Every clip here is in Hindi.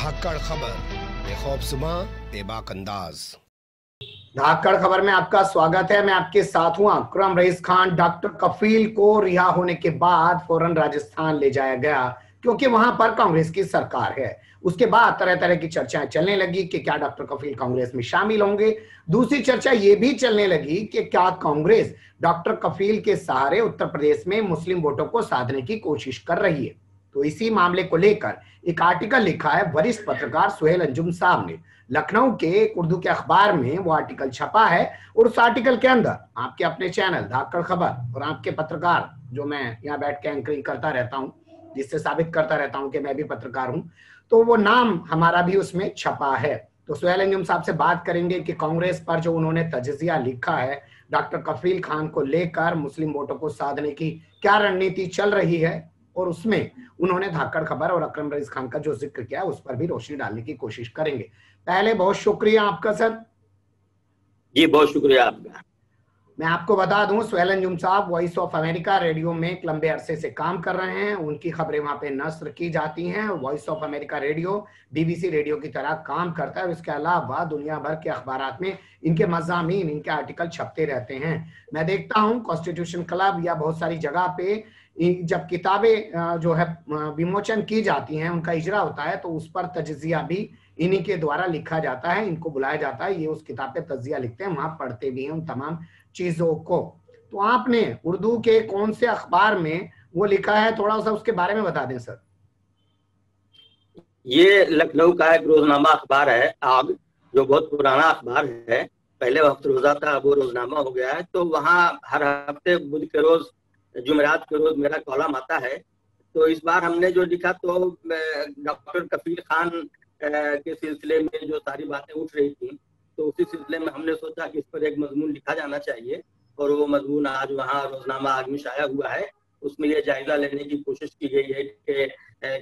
धाकड़ खबर, बेखौफसुमा बेबाक अंदाज। धाकड़ खबर में आपका स्वागत है। मैं आपके साथ हूं अकरम रईस खान। डॉक्टर कफील को रिहा होने के बाद फौरन राजस्थान ले जाया गया क्योंकि वहां पर कांग्रेस की सरकार है। उसके बाद तरह तरह की चर्चाएं चलने लगी कि क्या डॉक्टर कफील कांग्रेस में शामिल होंगे। दूसरी चर्चा ये भी चलने लगी कि क्या कांग्रेस डॉक्टर कफील के सहारे उत्तर प्रदेश में मुस्लिम वोटों को साधने की कोशिश कर रही है। तो इसी मामले को लेकर एक आर्टिकल लिखा है वरिष्ठ पत्रकार सुहेल अंजुम साहब ने। लखनऊ के एक उर्दू के अखबार में वो आर्टिकल छपा है और उस आर्टिकल के अंदर आपके अपने चैनल धाकड़ खबर और आपके पत्रकार जो मैं यहाँ बैठ के एंकरिंग करता रहता हूँ, जिससे साबित करता रहता हूँ कि मैं भी पत्रकार हूँ, तो वो नाम हमारा भी उसमें छपा है। तो सुहेल अंजुम साहब से बात करेंगे कि कांग्रेस पर जो उन्होंने तजिया लिखा है डॉक्टर कफील खान को लेकर मुस्लिम वोटों को साधने की क्या रणनीति चल रही है, और उसमें उन्होंने धाकड़ खबर और अकरम रईस खान का जो जिक्र किया उस पर भी रोशनी डालने की कोशिश करेंगे। पहले बहुत शुक्रिया आपका सर। जी बहुत शुक्रिया आपका। मैं आपको बता दूं सुहेल अंजुम साहब वॉइस ऑफ अमेरिका रेडियो में एक लंबे अरसे से काम कर रहे हैं। उनकी खबरें वहां पे नस्र की जाती हैं। Voice of America radio BBC radio की तरह काम करता है। इसके अलावा दुनिया भर के अखबारात में इनके मज़ामीन, इनके आर्टिकल छपते रहते हैं। मैं देखता हूँ कॉन्स्टिट्यूशन क्लब या बहुत सारी जगह पे जब किताबें जो है विमोचन की जाती हैं, उनका इजरा होता है, तो उस पर तजिया भी इन्हीं के द्वारा लिखा जाता है। इनको बुलाया जाता है, ये उस किताब पे तजिया लिखते हैं, वहां पढ़ते भी हैं उन तमाम चीजों को। तो आपने उर्दू के कौन से अखबार में वो लिखा है, थोड़ा सा उसके बारे में बता दें सर। ये लखनऊ का एक रोजनामा अखबार है आग, जो बहुत पुराना अखबार है। पहले वक्त रोजा था, अब वो रोजनामा हो गया है। तो वहाँ हर हफ्ते बुध के रोज, जुमेरात के रोज मेरा कॉलम आता है। तो इस बार हमने जो लिखा तो डॉक्टर कफील खान के सिलसिले में जो सारी बातें उठ रही थी, तो उसी सिलसिले में हमने सोचा कि इस पर एक मजमून लिखा जाना चाहिए। और वो मजमून आज वहाँ रोजनामा आग में शाया हुआ है। उसमें ये जायजा लेने की कोशिश की गई है कि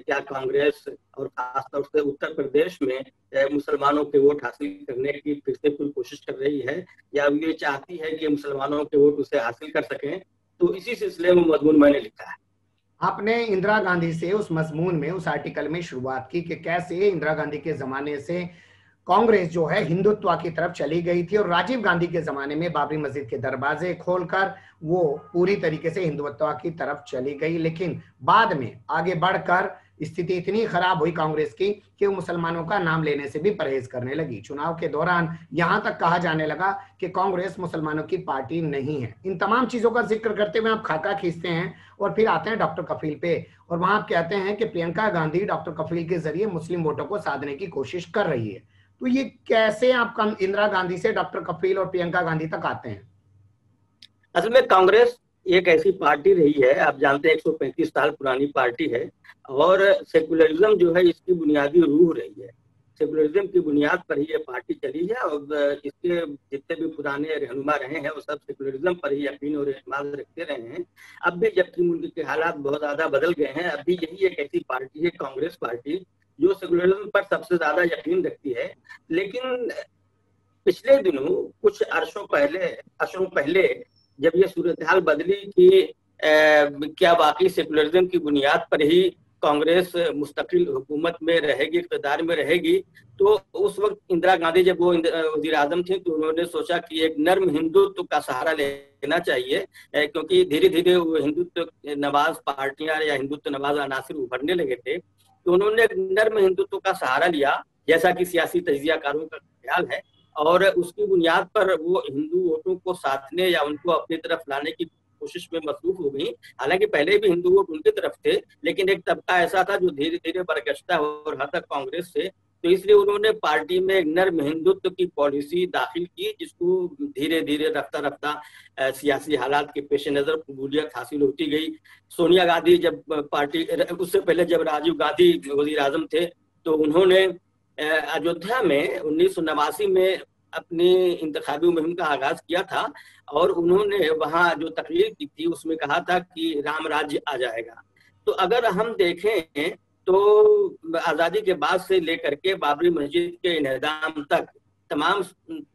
क्या कांग्रेस और खासतौर से उत्तर प्रदेश में मुसलमानों के वोट हासिल करने की फिर से कोई कोशिश कर रही है, या ये चाहती है कि मुसलमानों के वोट उसे हासिल कर सकें। तो इसी सिलसिले में मजमून मैंने लिखा है। आपने इंदिरा गांधी से उस मजमून में, उस आर्टिकल में शुरुआत की कि कैसे इंदिरा गांधी के जमाने से कांग्रेस जो है हिंदुत्व की तरफ चली गई थी और राजीव गांधी के जमाने में बाबरी मस्जिद के दरवाजे खोलकर वो पूरी तरीके से हिंदुत्व की तरफ चली गई। लेकिन बाद में आगे बढ़कर स्थिति इतनी खराब हुई कांग्रेस की कि वो मुसलमानों का नाम लेने से भी परहेज करने लगी। चुनाव के दौरान यहां तक कहा जाने लगा कि कांग्रेस मुसलमानों की पार्टी नहीं है। इन तमाम चीजों का जिक्र करते हुए आप खाका खींचते हैं और फिर आते हैं डॉक्टर कफील पे, और वहां आप कहते हैं कि प्रियंका गांधी डॉक्टर कफील के जरिए मुस्लिम वोटों को साधने की कोशिश कर रही है। तो ये कैसे आप इंदिरा गांधी से डॉक्टर कफील और प्रियंका गांधी तक आते हैं? असल में कांग्रेस एक ऐसी पार्टी रही है, आप जानते हैं 135 साल पुरानी पार्टी है, और सेकुलरिज्म जो है इसकी बुनियादी रूह रही है। सेकुलरिज्म की बुनियाद पर ही ये पार्टी चली है, और इसके जितने भी पुराने रहनुमा रहे हैं वो सब सेकुलरिज्म पर ही यकीन और एतमाद रखते रहे हैं। अब भी जबकि मुल्क के हालात बहुत ज्यादा बदल गए हैं, अब भी यही एक ऐसी पार्टी है कांग्रेस पार्टी जो सेकुलरिज्म पर सबसे ज्यादा यकीन रखती है। लेकिन पिछले दिनों कुछ अर्शों पहले जब ये सूरत हाल बदली कि क्या वाकई सेकुलरिज्म की बुनियाद पर ही कांग्रेस मुस्तकिल हुकूमत में रहेगी, इक़्तिदार में रहेगी, तो उस वक्त इंदिरा गांधी जब वो वज़ीर आज़म थी तो उन्होंने सोचा कि एक नर्म हिंदुत्व का सहारा लेना चाहिए, क्योंकि धीरे धीरे वो हिंदुत्व नवाज पार्टियां या हिंदुत्व नवाज अनासिर उभरने लगे थे। तो उन्होंने एक नर्म हिंदुत्व का सहारा लिया, जैसा कि सियासी तजियाकारों का ख्याल है, और उसकी बुनियाद पर वो हिंदू वोटों को साधने या उनको अपनी तरफ लाने की कोशिश में मसरूफ हो गई। हालांकि पहले भी हिंदू वोट उनकी तरफ थे, लेकिन एक तबका ऐसा था जो धीरे धीरे बरगश्ता और हद तक कांग्रेस से, तो इसलिए उन्होंने पार्टी में एक नर्म हिंदुत्व की पॉलिसी दाखिल की, जिसको धीरे धीरे रफ्ता रफ्ता सियासी हालात के पेश नजर कबूलियत हासिल होती गई। सोनिया गांधी जब पार्टी, उससे पहले जब राजीव गांधी वजीर आजम थे, तो उन्होंने अयोध्या में 1989 में अपनी इंतखाबी मुहिम का आगाज किया था, और उन्होंने वहां जो तकरीर की थी उसमें कहा था कि राम राज्य आ जाएगा। तो अगर हम देखें तो आजादी के बाद से लेकर के बाबरी मस्जिद के इन्हदाम तक तमाम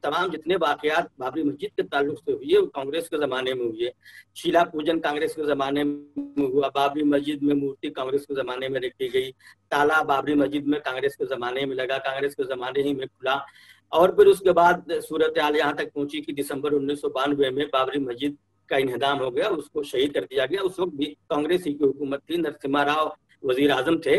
तमाम जितने वाकयात बाबरी मस्जिद के ताल्लुक से हुए कांग्रेस के जमाने में हुए, शीला पूजन कांग्रेस के जमाने में हुआ, बाबरी मस्जिद में मूर्ति कांग्रेस के जमाने में रखी गई, ताला बाबरी मस्जिद में कांग्रेस के जमाने में लगा, कांग्रेस के जमाने ही में खुला, और फिर उसके बाद सूरत हाल यहाँ तक पहुंची कि दिसंबर 1992 में बाबरी मस्जिद का इन्हदाम हो गया, उसको शहीद कर दिया गया। उस वक्त भी कांग्रेस ही की हुकूमत थी, नरसिम्हा राव वजीर आजम थे,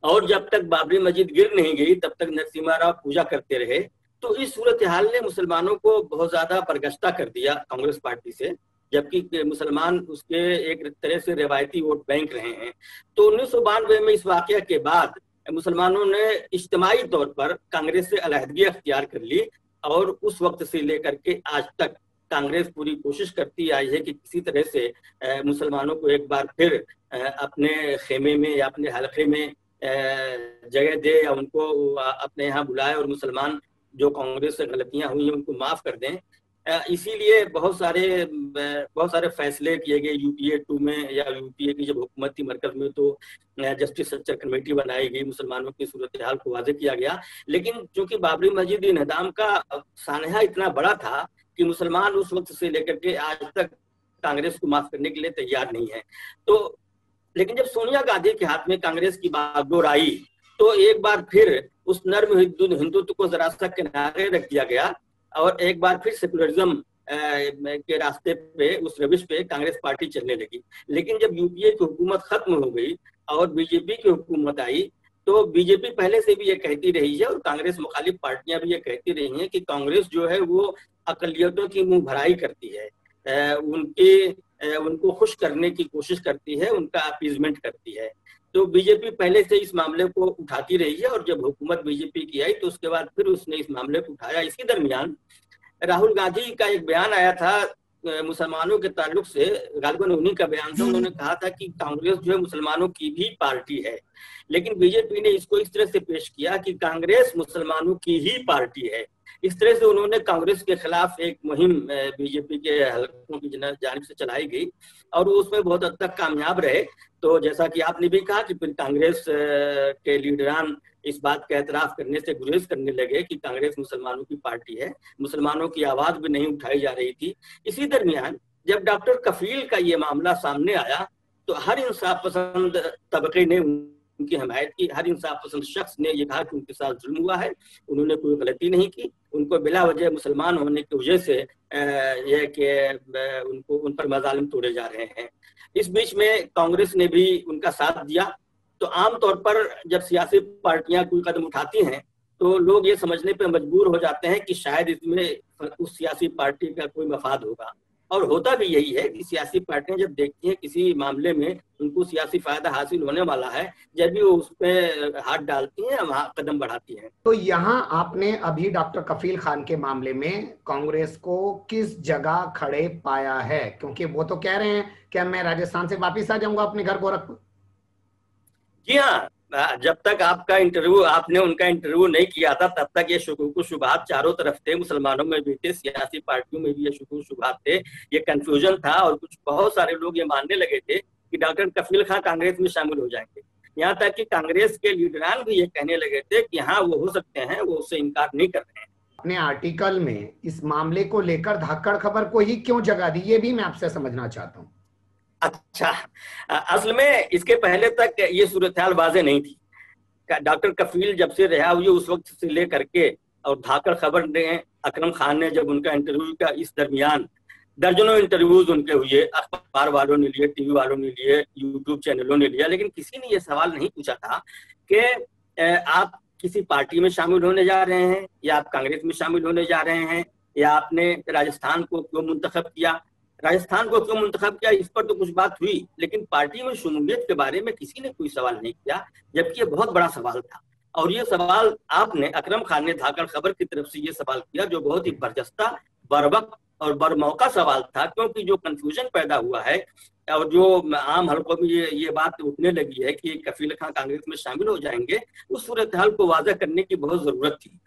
और जब तक बाबरी मस्जिद गिर नहीं गई तब तक नरसिम्हा राव पूजा करते रहे। तो इस सूरत हाल ने मुसलमानों को बहुत ज्यादा बरगश्ता कर दिया कांग्रेस पार्टी से, जबकि मुसलमान उसके एक तरह से रिवायती वोट बैंक रहे हैं। तो 1992 में इस वाकया के बाद मुसलमानों ने इज्तिमाई तौर पर कांग्रेस से अलहदगी अख्तियार कर ली, और उस वक्त से लेकर के आज तक कांग्रेस पूरी कोशिश करती आई है कि किसी तरह से मुसलमानों को एक बार फिर अपने खेमे में या अपने हलके में जगह दे, या उनको अपने यहाँ बुलाए और मुसलमान जो कांग्रेस से गलतियां हुई हैं उनको माफ कर दें। इसीलिए बहुत सारे फैसले किए गए यूपीए 2 में, या यूपीए की जब हुकूमत थी मरकज में तो जस्टिस सच्चर कमेटी बनाई गई, मुसलमानों की सूरत हाल को वाज़ेह किया गया। लेकिन चूंकि बाबरी मस्जिद इन्हदाम का सानहा इतना बड़ा था कि मुसलमान उस वक्त से लेकर के आज तक कांग्रेस को माफ करने के लिए तैयार नहीं है। तो लेकिन जब सोनिया गांधी के हाथ में कांग्रेस की बागडोर आई तो एक बार फिर उस नर्म हिंदुत्व को जरा सा किनारे रख दिया गया, और एक बार फिर सेकुलरिज्म के रास्ते पे, उस रविश पे कांग्रेस पार्टी चलने लगी। लेकिन जब यूपीए की हुकूमत खत्म हो गई और बीजेपी की हुकूमत आई, तो बीजेपी पहले से भी ये कहती रही है और कांग्रेस मुखालिफ पार्टियां भी ये कहती रही हैं कि कांग्रेस जो है वो अकलियतों की मुंह भराई करती है, उनको खुश करने की कोशिश करती है, उनका अपीजमेंट करती है। तो बीजेपी पहले से इस मामले को उठाती रही है, और जब हुकूमत बीजेपी की आई तो उसके बाद फिर उसने इस मामले को उठाया। इसी दरमियान राहुल गांधी का एक बयान आया था मुसलमानों के ताल्लुक से, गालिबन उन्हीं का बयान था। उन्होंने कहा था कि कांग्रेस जो है मुसलमानों की भी पार्टी है, लेकिन बीजेपी ने इसको इस तरह से पेश किया कि कांग्रेस मुसलमानों की ही पार्टी है। इस तरह से उन्होंने कांग्रेस के खिलाफ एक मुहिम बीजेपी के हलकों की जानिब से चलाई गई, और वो उसमें बहुत हद तक कामयाब रहे। तो जैसा कि आपने भी कहा कि फिर कांग्रेस के लीडरान इस बात का एतराफ करने से गुरेज करने लगे कि कांग्रेस मुसलमानों की पार्टी है, मुसलमानों की आवाज भी नहीं उठाई जा रही थी। इसी दरमियान जब डॉक्टर कफील का ये मामला सामने आया तो हर इंसाफ पसंद तबके ने उनकी हिमायत की। हर इंसाफ पसंद शख्स ने ये कहा कि उनके साथ जुल्म हुआ है, उन्होंने कोई गलती नहीं की, उनको बिला वजह मुसलमान होने की वजह से यह कि उनको उन पर मजालिम तोड़े जा रहे हैं। इस बीच में कांग्रेस ने भी उनका साथ दिया। तो आमतौर पर जब सियासी पार्टियां कोई कदम उठाती हैं तो लोग ये समझने पे मजबूर हो जाते हैं कि शायद इसमें उस सियासी पार्टी का कोई मफाद होगा, और होता भी यही है कि सियासी पार्टियां जब देखती हैं किसी मामले में उनको सियासी फायदा हासिल होने वाला है, जब भी वो उस पर हाथ डालती हैं, वहां कदम बढ़ाती हैं। तो यहाँ आपने अभी डॉक्टर कफील खान के मामले में कांग्रेस को किस जगह खड़े पाया है? क्योंकि वो तो कह रहे हैं कि मैं राजस्थान से वापिस आ जाऊंगा अपने घर गोरखपुर। जी हाँ, जब तक आपने उनका इंटरव्यू नहीं किया था तब तक ये शुकूक शुबहात चारों तरफ थे, मुसलमानों में भी थे, सियासी पार्टियों में भी ये शुकूक शुबहात थे, ये कंफ्यूजन था, और बहुत सारे लोग ये मानने लगे थे कि डॉक्टर कफील खान कांग्रेस में शामिल हो जाएंगे। यहाँ तक कि कांग्रेस के लीडरान भी ये कहने लगे थे कि हाँ वो हो सकते हैं, वो उससे इनकार नहीं कर रहे हैं। अपने आर्टिकल में इस मामले को लेकर धाकड़ खबर को ही क्यों जगह दी, ये भी मैं आपसे समझना चाहता हूँ। अच्छा, असल में इसके पहले तक ये सूरत हाल वाज़ेह नहीं थी। डॉक्टर कफील जब से रिहा हुए उस वक्त से लेकर के, और धाकड़ खबर ने, अकरम खान ने जब उनका इंटरव्यू का, इस दरमियान दर्जनों इंटरव्यूज उनके हुए, अखबार वालों ने लिए, टीवी वालों ने लिए, यूट्यूब चैनलों ने लिया, लेकिन किसी ने ये सवाल नहीं पूछा था कि आप किसी पार्टी में शामिल होने जा रहे हैं, या आप कांग्रेस में शामिल होने जा रहे हैं, या आपने राजस्थान को क्यों मुंतखब किया। राजस्थान को क्यों मुंतखब किया इस पर तो कुछ बात हुई, लेकिन पार्टी में शमूलियत के बारे में किसी ने कोई सवाल नहीं किया, जबकि ये बहुत बड़ा सवाल था। और ये सवाल आपने, अकरम खान ने धाकड़ खबर की तरफ से ये सवाल किया, जो बहुत ही बरजस्ता, बरवक्त और बरमौका सवाल था, क्योंकि जो कंफ्यूजन पैदा हुआ है और जो आम हल्कों में ये बात उठने लगी है कि कफील खान कांग्रेस में शामिल हो जाएंगे, उस सूरत हाल को वाज़ेह करने की बहुत जरूरत थी।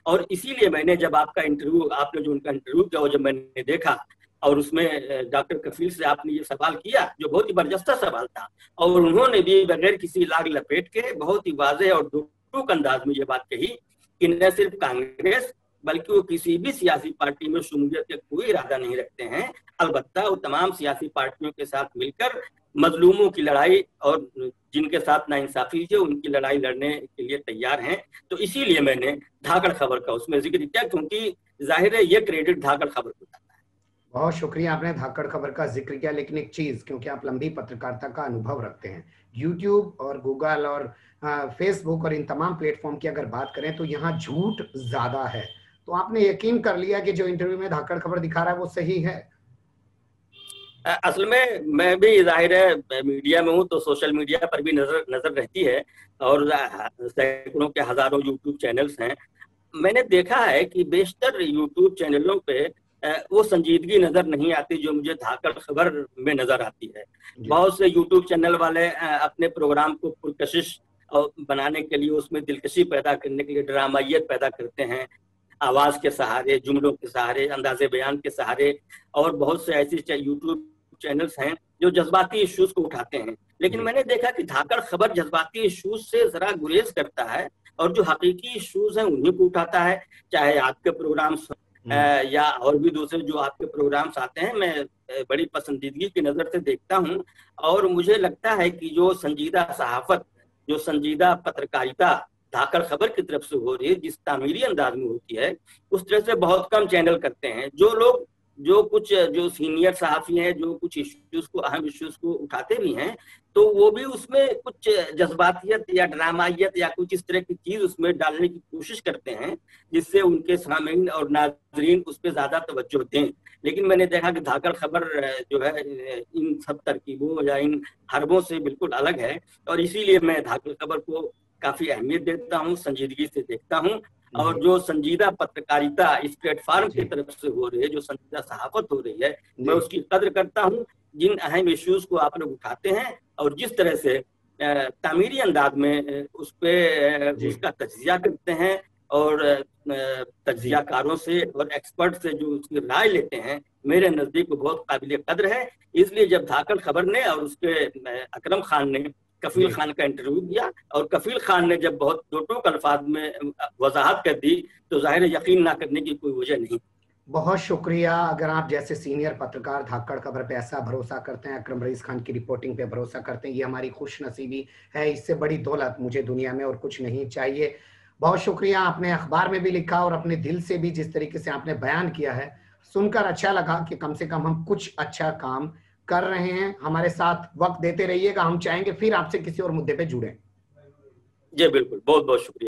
और इसीलिए मैंने जब आपका इंटरव्यू, आपने जो उनका इंटरव्यू किया, जब मैंने देखा और उसमें डॉक्टर कफील से आपने ये सवाल किया, जो बहुत ही बरजस्ता सवाल था, और उन्होंने भी बगैर किसी लाग लपेट के बहुत ही वाज़ेह और दुरुस्त अंदाज में ये बात कही कि न सिर्फ कांग्रेस बल्कि वो किसी भी सियासी पार्टी में शमूलियत का कोई इरादा नहीं रखते हैं। अलबत्ता वो तमाम सियासी पार्टियों के साथ मिलकर मजलूमों की लड़ाई और जिनके साथ नाइंसाफी है उनकी लड़ाई लड़ने के लिए तैयार हैं। तो इसीलिए मैंने धाकड़ खबर का उसमें जिक्र किया, क्योंकि जाहिर है ये क्रेडिट धाकड़ खबर को जाता है। बहुत शुक्रिया, आपने धाकड़ खबर का जिक्र किया। लेकिन एक चीज, क्योंकि आप लंबी पत्रकारिता का अनुभव रखते हैं, यूट्यूब और गूगल और फेसबुक और इन तमाम प्लेटफॉर्म की अगर बात करें तो यहाँ झूठ ज्यादा है। तो आपने यकीन कर लिया कि जो इंटरव्यू में धाकड़ खबर दिखा रहा है वो सही है? असल में मैं भी जाहिर है मीडिया में हूँ, तो सोशल मीडिया पर भी नजर रहती है और सैकड़ों के हजारों यूट्यूब चैनल्स हैं। मैंने देखा है कि बेशतर यूट्यूब चैनलों पे वो संजीदगी नजर नहीं आती जो मुझे धाकड़ खबर में नजर आती है। बहुत से यूट्यूब चैनल वाले अपने प्रोग्राम को पुरकशिश बनाने के लिए, उसमें दिलकशी पैदा करने के लिए ड्रामाइयत पैदा करते हैं, आवाज के सहारे, जुमलों के सहारे, अंदाजे बयान के सहारे। और बहुत से ऐसे यूट्यूब चैनल्स हैं जो जज्बाती इश्यूज को उठाते हैं। लेकिन मैंने देखा कि धाकड़ खबर जज्बाती इश्यूज से जरा गुरेज करता है और जो हकीकी इश्यूज हैं उन्हीं को उठाता है। चाहे आपके प्रोग्राम्स या और भी दूसरे जो आपके प्रोग्राम्स आते हैं, मैं बड़ी पसंदीदगी की नजर से देखता हूँ। और मुझे लगता है कि जो संजीदा सहाफत, जो संजीदा पत्रकारिता धाकड़ खबर की तरफ से हो रही है, जिस तामीरी अंदाज में होती है, उस तरह से बहुत कम चैनल करते हैं। जो लोग जो सीनियर सहाफी हैं, जो कुछ इश्यूज को, अहम इश्यूज को उठाते भी हैं, तो वो भी उसमें कुछ जज्बातियत या ड्रामाइयत या कुछ इस तरह की चीज उसमें डालने की कोशिश करते हैं जिससे उनके सामीन और नाजरीन उस पर ज्यादा तवज्जो दें। लेकिन मैंने देखा कि धाकड़ खबर जो है इन सब तरकीबों या इन हरबों से बिल्कुल अलग है और इसीलिए मैं धाकड़ खबर को काफी अहमियत देता हूँ, संजीदगी से देखता हूँ। और जो संजीदा पत्रकारिता इस प्लेटफॉर्म की तरफ से हो रही है, जो संजीदा सहाफत हो रही है, मैं उसकी कद्र करता हूँ। जिन अहम इश्यूज को आप लोग उठाते हैं और जिस तरह से तामीरी अंदाज में उस पे उसका तज्जिया करते हैं और तज्जियाकारों से और एक्सपर्ट से जो उसकी राय लेते हैं, मेरे नजदीक वो बहुत काबिल कद्र है। इसलिए जब धाकड़ खबर ने और उसके अकरम खान ने कफील खान का इंटरव्यू दिया और कफील खान ने जब बहुत दो टूक अल्फाज में वजाहत कर दी, तो जाहिर यकीन ना करने की कोई वजह नहीं। बहुत शुक्रिया। अगर आप जैसे सीनियर पत्रकार धाकड़ खबर पे ऐसा भरोसा करते हैं, अकरम रईस खान की रिपोर्टिंग पे भरोसा करते हैं, ये हमारी खुश नसीबी है। इससे बड़ी दौलत मुझे दुनिया में और कुछ नहीं चाहिए। बहुत शुक्रिया। आपने अखबार में भी लिखा और अपने दिल से भी जिस तरीके से आपने बयान किया है, सुनकर अच्छा लगा कि कम से कम हम कुछ अच्छा काम कर रहे हैं। हमारे साथ वक्त देते रहिएगा, हम चाहेंगे फिर आपसे किसी और मुद्दे पे जुड़ें। जी बिल्कुल, बहुत बहुत शुक्रिया।